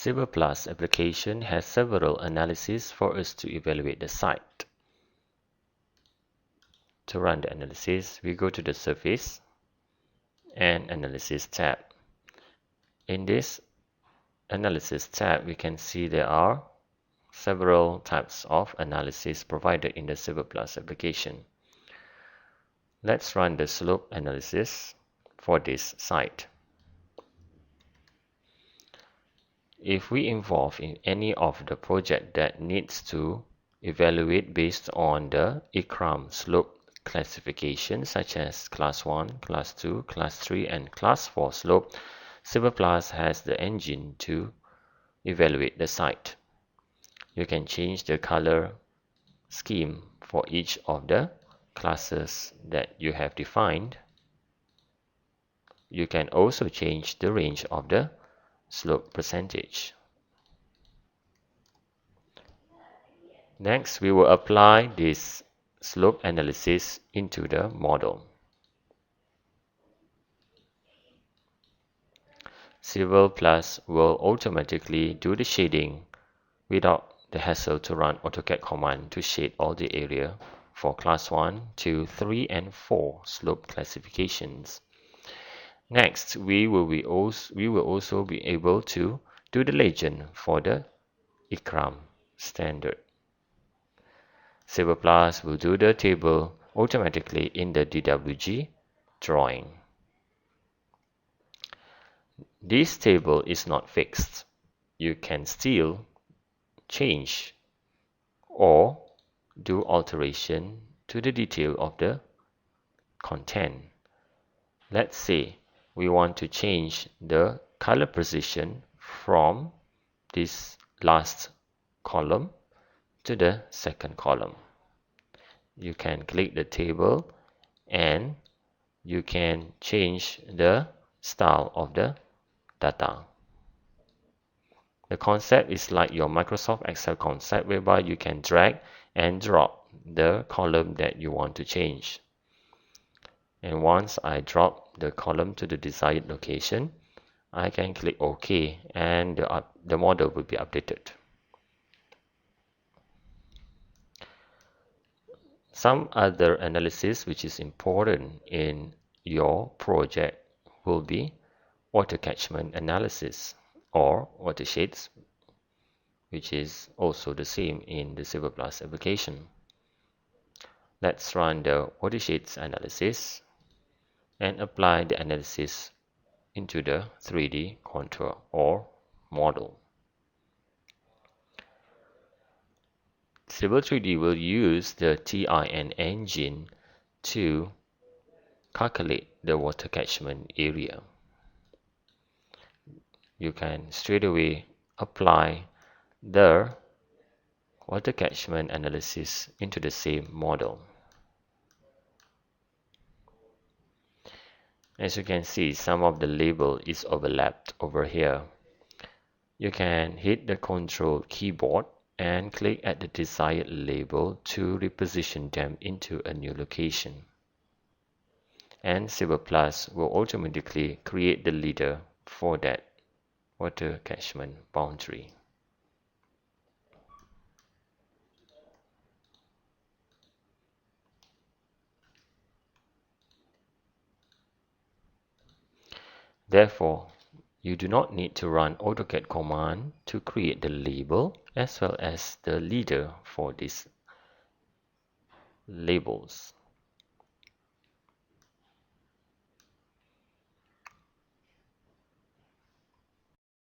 Civil Plus application has several analyses for us to evaluate the site. To run the analysis, we go to the Surface and Analysis tab. In this Analysis tab, we can see there are several types of analysis provided in the Civil Plus application. Let's run the slope analysis for this site. If we involve in any of the project that needs to evaluate based on the ICRAM slope classification, such as Class 1, Class 2, Class 3, and Class 4 slope, Civil Plus has the engine to evaluate the site. You can change the color scheme for each of the classes that you have defined. You can also change the range of the slope percentage. Next, we will apply this slope analysis into the model. Civil Plus will automatically do the shading without the hassle to run AutoCAD command to shade all the area for Class 1, 2, 3, and 4 slope classifications. Next, we will also be able to do the legend for the ICRAM standard. Civil Plus will do the table automatically in the DWG drawing. This table is not fixed. You can still change or do alteration to the detail of the content. Let's say we want to change the color position from this last column to the second column. You can click the table and you can change the style of the data. The concept is like your Microsoft Excel concept, whereby you can drag and drop the column that you want to change. And once I drop the column to the desired location, I can click OK and the model will be updated. Some other analysis which is important in your project will be water catchment analysis or watersheds, which is also the same in the Civil Plus application. Let's run the watersheds analysis and apply the analysis into the 3D contour or model. Civil 3D will use the TIN engine to calculate the water catchment area. You can straight away apply the water catchment analysis into the same model. As you can see, some of the label is overlapped over here. You can hit the Control keyboard and click at the desired label to reposition them into a new location. And Civil Plus will automatically create the leader for that water catchment boundary. Therefore, you do not need to run AutoCAD command to create the label as well as the leader for these labels.